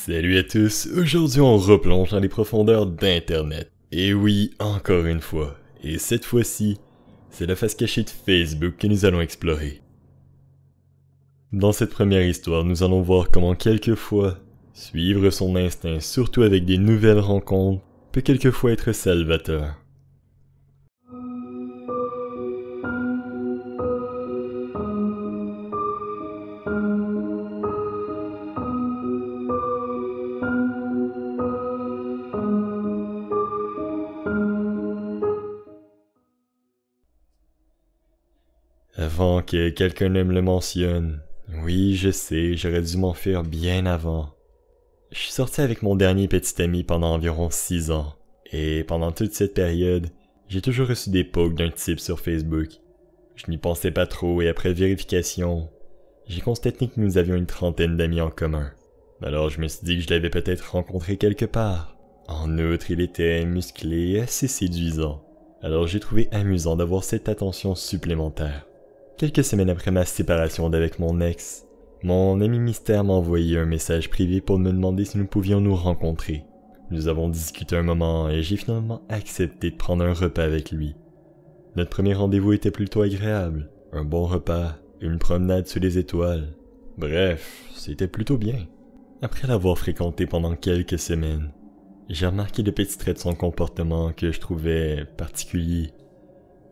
Salut à tous, aujourd'hui on replonge dans les profondeurs d'Internet. Et oui, encore une fois, et cette fois-ci, c'est la face cachée de Facebook que nous allons explorer. Dans cette première histoire, nous allons voir comment quelquefois, suivre son instinct, surtout avec des nouvelles rencontres, peut quelquefois être salvateur. Avant que quelqu'un ne me le mentionne, oui, je sais, j'aurais dû m'en faire bien avant. Je suis sorti avec mon dernier petit ami pendant environ 6 ans, et pendant toute cette période, j'ai toujours reçu des pokes d'un type sur Facebook. Je n'y pensais pas trop et après vérification, j'ai constaté que nous avions une trentaine d'amis en commun. Alors je me suis dit que je l'avais peut-être rencontré quelque part. En outre, il était musclé et assez séduisant. Alors j'ai trouvé amusant d'avoir cette attention supplémentaire. Quelques semaines après ma séparation d'avec mon ex, mon ami mystère m'a envoyé un message privé pour me demander si nous pouvions nous rencontrer. Nous avons discuté un moment et j'ai finalement accepté de prendre un repas avec lui. Notre premier rendez-vous était plutôt agréable. Un bon repas, une promenade sous les étoiles. Bref, c'était plutôt bien. Après l'avoir fréquenté pendant quelques semaines, j'ai remarqué de petits traits de son comportement que je trouvais particuliers.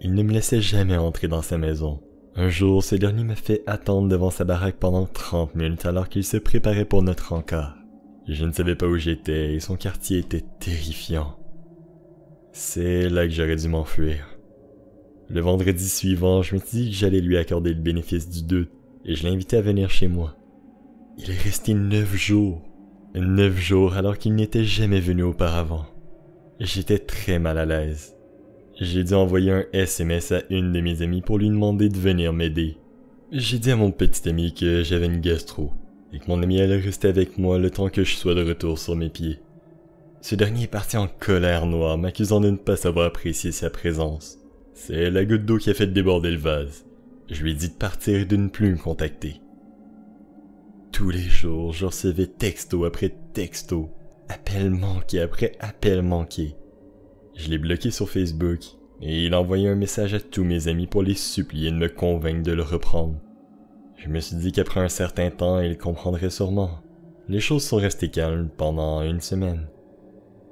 Il ne me laissait jamais entrer dans sa maison. Un jour, ce dernier m'a fait attendre devant sa baraque pendant 30 minutes alors qu'il se préparait pour notre encart. Je ne savais pas où j'étais et son quartier était terrifiant. C'est là que j'aurais dû m'enfuir. Le vendredi suivant, je me suis dit que j'allais lui accorder le bénéfice du doute et je l'invitais à venir chez moi. Il est resté 9 jours. 9 jours alors qu'il n'était jamais venu auparavant. J'étais très mal à l'aise. J'ai dû envoyer un SMS à une de mes amies pour lui demander de venir m'aider. J'ai dit à mon petit ami que j'avais une gastro et que mon ami allait rester avec moi le temps que je sois de retour sur mes pieds. Ce dernier est parti en colère noire, m'accusant de ne pas savoir apprécier sa présence. C'est la goutte d'eau qui a fait déborder le vase. Je lui ai dit de partir et de ne plus me contacter. Tous les jours, je recevais texto après texto, appel manqué après appel manqué. Je l'ai bloqué sur Facebook et il a envoyé un message à tous mes amis pour les supplier de me convaincre de le reprendre. Je me suis dit qu'après un certain temps, il comprendrait sûrement. Les choses sont restées calmes pendant une semaine.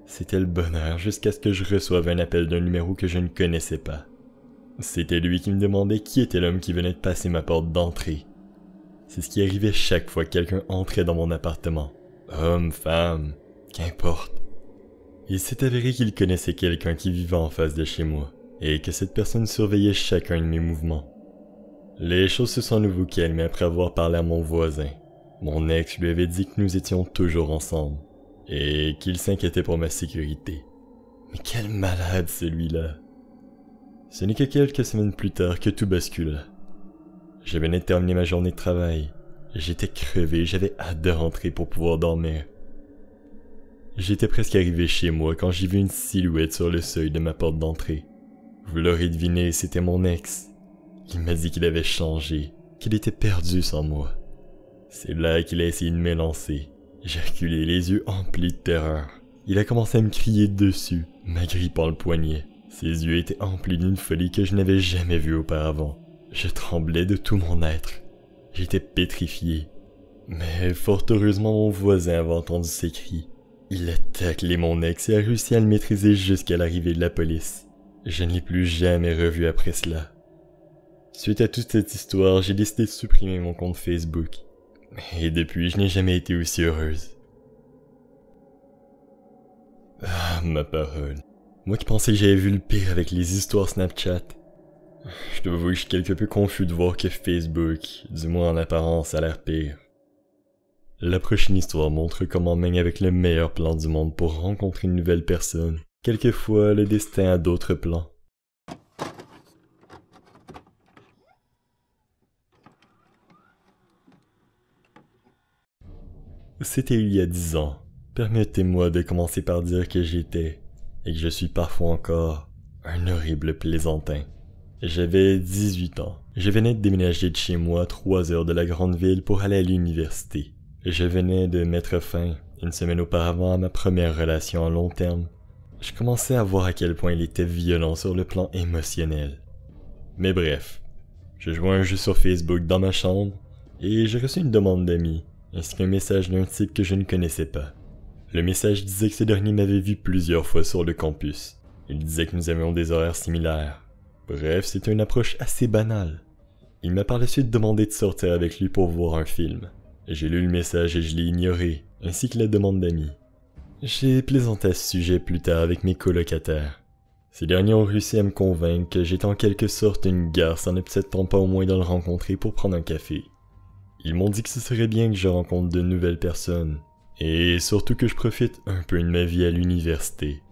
C'était le bonheur jusqu'à ce que je reçoive un appel d'un numéro que je ne connaissais pas. C'était lui qui me demandait qui était l'homme qui venait de passer ma porte d'entrée. C'est ce qui arrivait chaque fois que quelqu'un entrait dans mon appartement. Homme, femme, qu'importe. Il s'est avéré qu'il connaissait quelqu'un qui vivait en face de chez moi, et que cette personne surveillait chacun de mes mouvements. Les choses se sont à nouveau calmées après avoir parlé à mon voisin. Mon ex lui avait dit que nous étions toujours ensemble, et qu'il s'inquiétait pour ma sécurité. Mais quel malade celui-là! Ce n'est que quelques semaines plus tard que tout bascula. Je venais de terminer ma journée de travail. J'étais crevé, j'avais hâte de rentrer pour pouvoir dormir. J'étais presque arrivé chez moi quand j'ai vu une silhouette sur le seuil de ma porte d'entrée. Vous l'aurez deviné, c'était mon ex. Il m'a dit qu'il avait changé, qu'il était perdu sans moi. C'est là qu'il a essayé de m'élancer. J'ai reculé, les yeux emplis de terreur. Il a commencé à me crier dessus, m'agrippant le poignet. Ses yeux étaient emplis d'une folie que je n'avais jamais vue auparavant. Je tremblais de tout mon être. J'étais pétrifié. Mais fort heureusement, mon voisin avait entendu ses cris. Il a taclé mon ex et a réussi à le maîtriser jusqu'à l'arrivée de la police. Je ne l'ai plus jamais revu après cela. Suite à toute cette histoire, j'ai décidé de supprimer mon compte Facebook. Et depuis, je n'ai jamais été aussi heureuse. Ah, ma parole. Moi qui pensais que j'avais vu le pire avec les histoires Snapchat. Je dois avouer que je suis quelque peu confus de voir que Facebook, du moins en apparence, a l'air pire. La prochaine histoire montre comment même avec le meilleur plan du monde pour rencontrer une nouvelle personne, quelquefois le destin a d'autres plans. C'était il y a 10 ans. Permettez-moi de commencer par dire que j'étais, et que je suis parfois encore, un horrible plaisantin. J'avais 18 ans. Je venais de déménager de chez moi à 3 heures de la grande ville pour aller à l'université. Je venais de mettre fin une semaine auparavant à ma première relation à long terme, je commençais à voir à quel point il était violent sur le plan émotionnel. Mais bref, je jouais à un jeu sur Facebook dans ma chambre et j'ai reçu une demande d'amis, ainsi qu'un message d'un type que je ne connaissais pas. Le message disait que ce dernier m'avait vu plusieurs fois sur le campus. Il disait que nous avions des horaires similaires. Bref, c'était une approche assez banale. Il m'a par la suite demandé de sortir avec lui pour voir un film. J'ai lu le message et je l'ai ignoré, ainsi que la demande d'amis. J'ai plaisanté à ce sujet plus tard avec mes colocataires. Ces derniers ont réussi à me convaincre que j'étais en quelque sorte une garce en n'acceptant pas au moins de le rencontrer pour prendre un café. Ils m'ont dit que ce serait bien que je rencontre de nouvelles personnes, et surtout que je profite un peu de ma vie à l'université.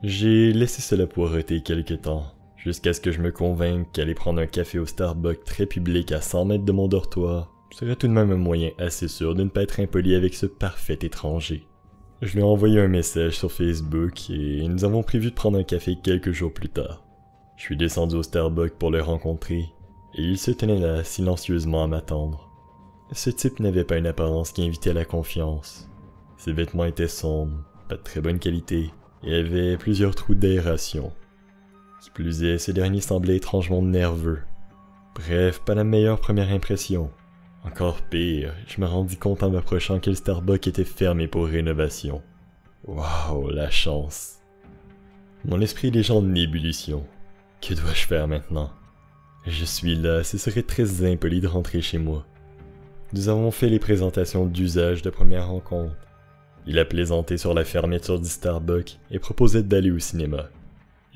J'ai laissé cela poireauter quelque temps, jusqu'à ce que je me convainque qu'aller prendre un café au Starbucks très public à 100 mètres de mon dortoir serait tout de même un moyen assez sûr de ne pas être impoli avec ce parfait étranger. Je lui ai envoyé un message sur Facebook et nous avons prévu de prendre un café quelques jours plus tard. Je suis descendu au Starbucks pour le rencontrer et il se tenait là silencieusement à m'attendre. Ce type n'avait pas une apparence qui invitait à la confiance. Ses vêtements étaient sombres, pas de très bonne qualité et avaient plusieurs trous d'aération. Qui plus est, ce dernier semblait étrangement nerveux. Bref, pas la meilleure première impression. Encore pire, je me rendis compte en m'approchant que le Starbucks était fermé pour rénovation. Waouh, la chance. Mon esprit est déjà en ébullition. Que dois-je faire maintenant? Je suis là, ce serait très impoli de rentrer chez moi. Nous avons fait les présentations d'usage de première rencontre. Il a plaisanté sur la fermeture du Starbucks et proposait d'aller au cinéma.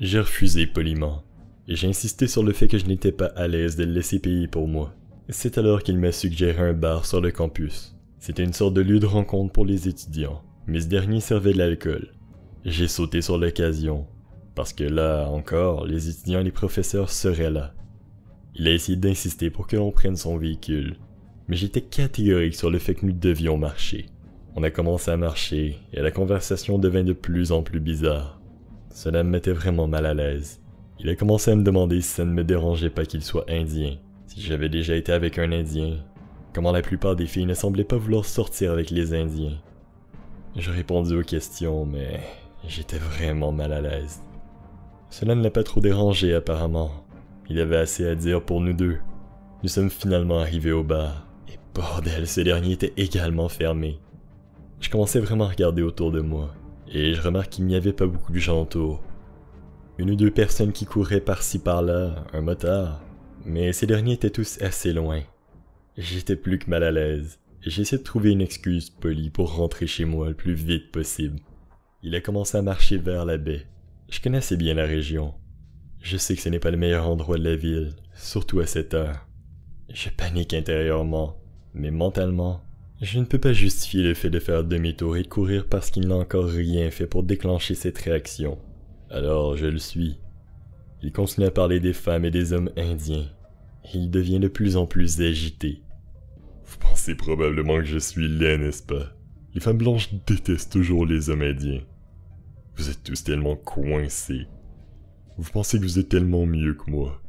J'ai refusé poliment, et j'ai insisté sur le fait que je n'étais pas à l'aise de le laisser payer pour moi. C'est alors qu'il m'a suggéré un bar sur le campus. C'était une sorte de lieu de rencontre pour les étudiants, mais ce dernier servait de l'alcool. J'ai sauté sur l'occasion, parce que là encore, les étudiants et les professeurs seraient là. Il a essayé d'insister pour que l'on prenne son véhicule, mais j'étais catégorique sur le fait que nous devions marcher. On a commencé à marcher, et la conversation devint de plus en plus bizarre. Cela me mettait vraiment mal à l'aise. Il a commencé à me demander si ça ne me dérangeait pas qu'il soit indien. Si j'avais déjà été avec un Indien, comment la plupart des filles ne semblaient pas vouloir sortir avec les Indiens. J'ai répondu aux questions, mais j'étais vraiment mal à l'aise. Cela ne l'a pas trop dérangé apparemment. Il avait assez à dire pour nous deux. Nous sommes finalement arrivés au bar, et bordel, ce dernier était également fermé. Je commençais vraiment à regarder autour de moi, et je remarque qu'il n'y avait pas beaucoup de gens autour. Une ou deux personnes qui couraient par-ci par-là, un motard. Mais ces derniers étaient tous assez loin. J'étais plus que mal à l'aise, et j'ai essayé de trouver une excuse polie pour rentrer chez moi le plus vite possible. Il a commencé à marcher vers la baie. Je connais assez bien la région. Je sais que ce n'est pas le meilleur endroit de la ville, surtout à cette heure. Je panique intérieurement, mais mentalement, je ne peux pas justifier le fait de faire demi-tour et de courir parce qu'il n'a encore rien fait pour déclencher cette réaction. Alors je le suis. Il continue à parler des femmes et des hommes indiens, et il devient de plus en plus agité. Vous pensez probablement que je suis laid, n'est-ce pas? Les femmes blanches détestent toujours les hommes indiens. Vous êtes tous tellement coincés. Vous pensez que vous êtes tellement mieux que moi.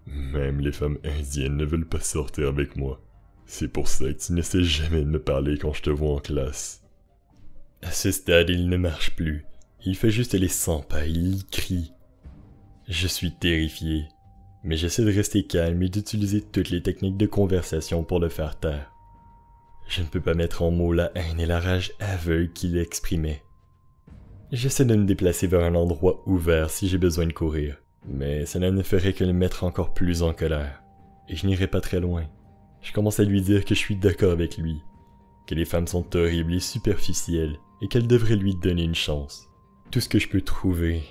Même les femmes indiennes ne veulent pas sortir avec moi. C'est pour ça que tu n'essaies jamais de me parler quand je te vois en classe. À ce stade, il ne marche plus. Il fait juste les 100 pas, il crie. Je suis terrifié, mais j'essaie de rester calme et d'utiliser toutes les techniques de conversation pour le faire taire. Je ne peux pas mettre en mots la haine et la rage aveugle qu'il exprimait. J'essaie de me déplacer vers un endroit ouvert si j'ai besoin de courir, mais cela ne ferait que le mettre encore plus en colère, et je n'irai pas très loin. Je commence à lui dire que je suis d'accord avec lui, que les femmes sont horribles et superficielles, et qu'elles devraient lui donner une chance. Tout ce que je peux trouver,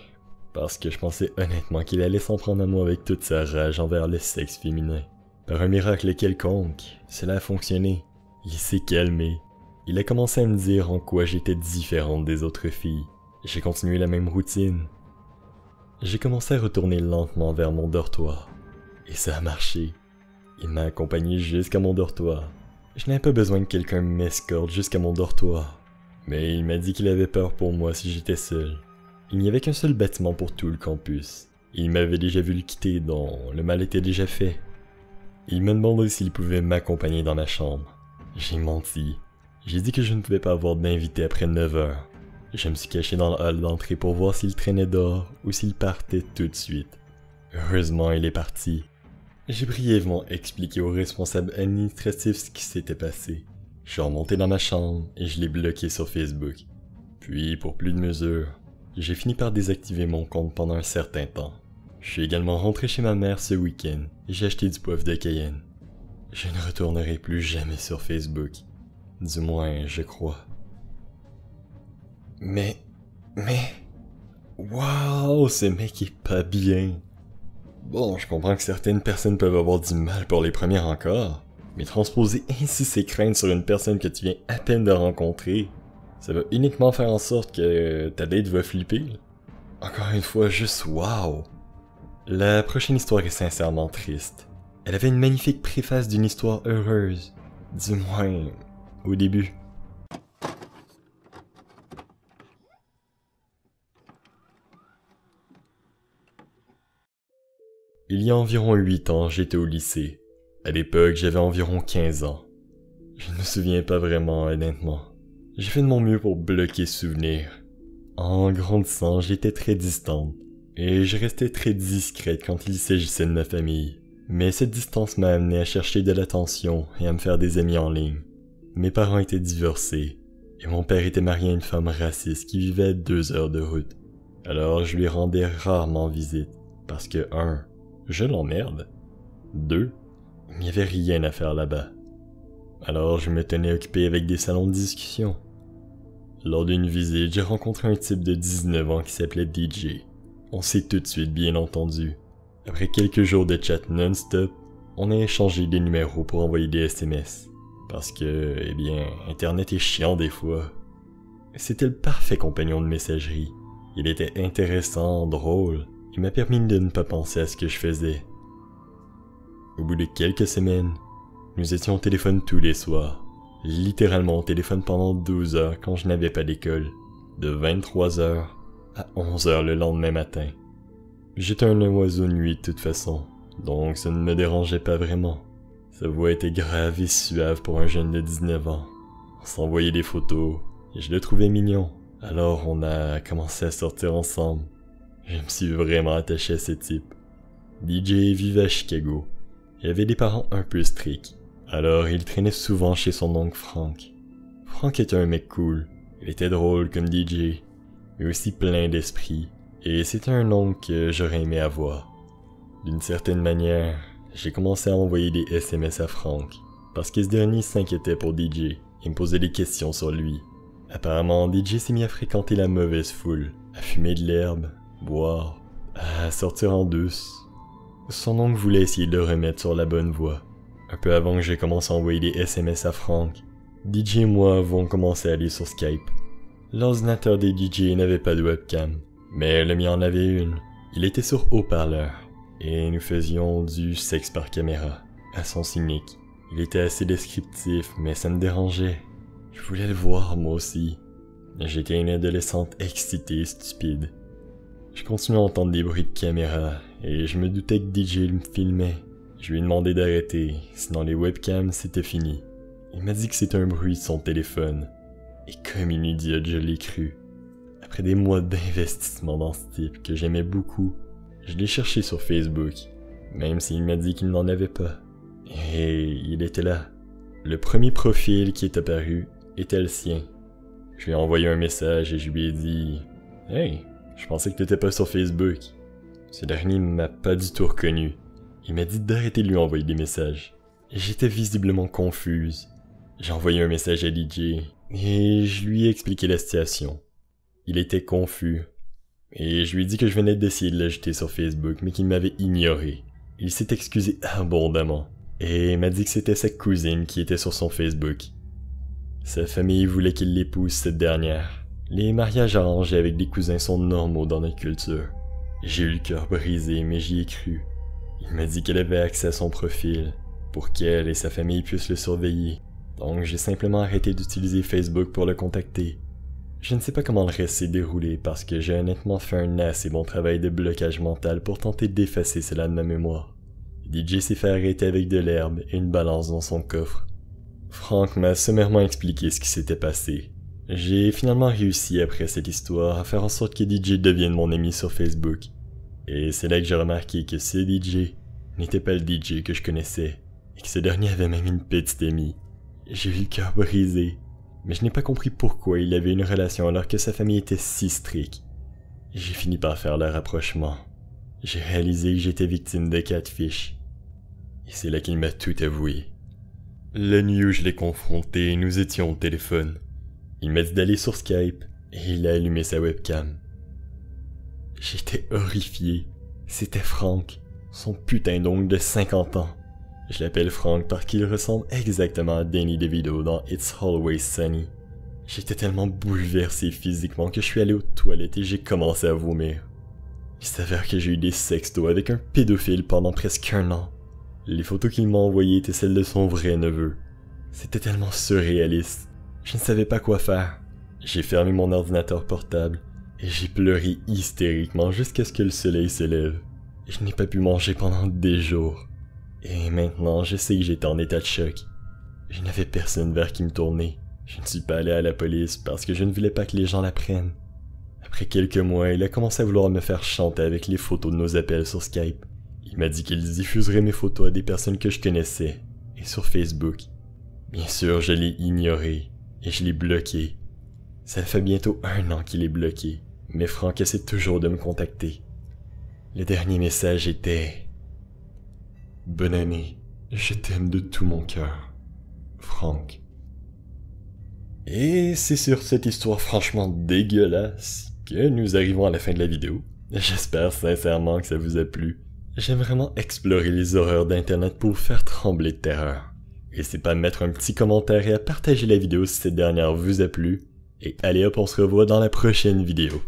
parce que je pensais honnêtement qu'il allait s'en prendre à moi avec toute sa rage envers le sexe féminin. Par un miracle quelconque, cela a fonctionné. Il s'est calmé. Il a commencé à me dire en quoi j'étais différente des autres filles. J'ai continué la même routine. J'ai commencé à retourner lentement vers mon dortoir. Et ça a marché. Il m'a accompagné jusqu'à mon dortoir. Je n'avais pas besoin que quelqu'un m'escorte jusqu'à mon dortoir. Mais il m'a dit qu'il avait peur pour moi si j'étais seul. Il n'y avait qu'un seul bâtiment pour tout le campus. Il m'avait déjà vu le quitter, dont le mal était déjà fait. Il m'a demandé s'il pouvait m'accompagner dans ma chambre. J'ai menti. J'ai dit que je ne pouvais pas avoir d'invité après 9 heures. Je me suis caché dans le hall d'entrée pour voir s'il traînait dehors ou s'il partait tout de suite. Heureusement, il est parti. J'ai brièvement expliqué au responsable administratif ce qui s'était passé. Je suis remonté dans ma chambre et je l'ai bloqué sur Facebook. Puis, pour plus de mesure, j'ai fini par désactiver mon compte pendant un certain temps. Je suis également rentré chez ma mère ce week-end et j'ai acheté du poivre de Cayenne. Je ne retournerai plus jamais sur Facebook. Du moins, je crois. Mais... Waouh, ce mec est pas bien. Bon, je comprends que certaines personnes peuvent avoir du mal pour les premières encore, mais transposer ainsi ses craintes sur une personne que tu viens à peine de rencontrer, ça va uniquement faire en sorte que ta date va flipper. Encore une fois, juste waouh. La prochaine histoire est sincèrement triste. Elle avait une magnifique préface d'une histoire heureuse. Du moins, au début. Il y a environ 8 ans, j'étais au lycée. À l'époque, j'avais environ 15 ans. Je ne me souviens pas vraiment, honnêtement. J'ai fait de mon mieux pour bloquer ce souvenir. En grandissant, j'étais très distante, et je restais très discrète quand il s'agissait de ma famille. Mais cette distance m'a amené à chercher de l'attention et à me faire des amis en ligne. Mes parents étaient divorcés, et mon père était marié à une femme raciste qui vivait à 2 heures de route. Alors je lui rendais rarement visite, parce que 1. Je l'emmerde. 2. Il n'y avait rien à faire là-bas. Alors je me tenais occupé avec des salons de discussion. Lors d'une visite, j'ai rencontré un type de 19 ans qui s'appelait DJ. On s'est tout de suite bien entendu. Après quelques jours de chat non-stop, on a échangé des numéros pour envoyer des SMS. Parce que, eh bien, Internet est chiant des fois. C'était le parfait compagnon de messagerie. Il était intéressant, drôle. Il m'a permis de ne pas penser à ce que je faisais. Au bout de quelques semaines, nous étions au téléphone tous les soirs. Littéralement au téléphone pendant 12 heures quand je n'avais pas d'école. De 23 heures à 11 heures le lendemain matin. J'étais un oiseau de nuit de toute façon, donc ça ne me dérangeait pas vraiment. Sa voix était grave et suave pour un jeune de 19 ans. On s'envoyait des photos, et je le trouvais mignon. Alors on a commencé à sortir ensemble. Je me suis vraiment attaché à ce type. DJ vivait à Chicago. Il avait des parents un peu stricts. Alors il traînait souvent chez son oncle Frank. Frank était un mec cool. Il était drôle comme DJ, mais aussi plein d'esprit. Et c'était un oncle que j'aurais aimé avoir. D'une certaine manière, j'ai commencé à envoyer des SMS à Frank, parce que ce dernier s'inquiétait pour DJ et me posait des questions sur lui. Apparemment, DJ s'est mis à fréquenter la mauvaise foule, à fumer de l'herbe, boire, à sortir en douce. Son oncle voulait essayer de le remettre sur la bonne voie. Un peu avant que j'ai commencé à envoyer des SMS à Frank, DJ et moi avons commencé à aller sur Skype. L'ordinateur des DJ n'avait pas de webcam, mais le mien en avait une. Il était sur haut-parleur, et nous faisions du sexe par caméra, à sens unique. Il était assez descriptif, mais ça me dérangeait. Je voulais le voir moi aussi. J'étais une adolescente excitée et stupide. Je continuais à entendre des bruits de caméra, et je me doutais que DJ me filmait. Je lui ai demandé d'arrêter, sinon les webcams c'était fini. Il m'a dit que c'était un bruit de son téléphone. Et comme une idiote, je l'ai cru. Après des mois d'investissement dans ce type que j'aimais beaucoup, je l'ai cherché sur Facebook, même s'il m'a dit qu'il n'en avait pas. Et il était là. Le premier profil qui est apparu était le sien. Je lui ai envoyé un message et je lui ai dit « Hey, je pensais que t'étais pas sur Facebook. » Ce dernier m'a pas du tout reconnu. Il m'a dit d'arrêter de lui envoyer des messages. J'étais visiblement confuse. J'ai envoyé un message à DJ et je lui ai expliqué la situation. Il était confus. Et je lui ai dit que je venais d'essayer de l'ajouter sur Facebook mais qu'il m'avait ignoré. Il s'est excusé abondamment et m'a dit que c'était sa cousine qui était sur son Facebook. Sa famille voulait qu'il l'épouse cette dernière. Les mariages arrangés avec des cousins sont normaux dans notre culture. J'ai eu le cœur brisé mais j'y ai cru. Il m'a dit qu'elle avait accès à son profil pour qu'elle et sa famille puissent le surveiller. Donc j'ai simplement arrêté d'utiliser Facebook pour le contacter. Je ne sais pas comment le reste s'est déroulé parce que j'ai honnêtement fait un assez bon travail de blocage mental pour tenter d'effacer cela de ma mémoire. DJ s'est fait arrêter avec de l'herbe et une balance dans son coffre. Frank m'a sommairement expliqué ce qui s'était passé. J'ai finalement réussi après cette histoire à faire en sorte que DJ devienne mon ami sur Facebook. Et c'est là que j'ai remarqué que ce DJ n'était pas le DJ que je connaissais, et que ce dernier avait même une petite amie. J'ai eu le cœur brisé, mais je n'ai pas compris pourquoi il avait une relation alors que sa famille était si stricte. J'ai fini par faire le rapprochement. J'ai réalisé que j'étais victime de catfish. Et c'est là qu'il m'a tout avoué. La nuit où je l'ai confronté, nous étions au téléphone. Il m'a dit d'aller sur Skype et il a allumé sa webcam. J'étais horrifié. C'était Frank, son putain d'oncle de 50 ans. Je l'appelle Frank parce qu'il ressemble exactement à Danny DeVito dans It's Always Sunny. J'étais tellement bouleversé physiquement que je suis allé aux toilettes et j'ai commencé à vomir. Il s'avère que j'ai eu des sextos avec un pédophile pendant presque 1 an. Les photos qu'il m'a envoyées étaient celles de son vrai neveu. C'était tellement surréaliste. Je ne savais pas quoi faire. J'ai fermé mon ordinateur portable et j'ai pleuré hystériquement jusqu'à ce que le soleil se lève. Je n'ai pas pu manger pendant des jours. Et maintenant, je sais que j'étais en état de choc. Je n'avais personne vers qui me tourner. Je ne suis pas allé à la police parce que je ne voulais pas que les gens l'apprennent. Après quelques mois, il a commencé à vouloir me faire chanter avec les photos de nos appels sur Skype. Il m'a dit qu'il diffuserait mes photos à des personnes que je connaissais, et sur Facebook. Bien sûr, je l'ai ignoré, et je l'ai bloqué. Ça fait bientôt 1 an qu'il est bloqué, mais Frank essaie toujours de me contacter. Le dernier message était... Bonne année, je t'aime de tout mon cœur. Frank. Et c'est sur cette histoire franchement dégueulasse que nous arrivons à la fin de la vidéo. J'espère sincèrement que ça vous a plu. J'aime vraiment explorer les horreurs d'internet pour vous faire trembler de terreur. N'hésitez pas à mettre un petit commentaire et à partager la vidéo si cette dernière vous a plu. Et allez hop, on se revoit dans la prochaine vidéo.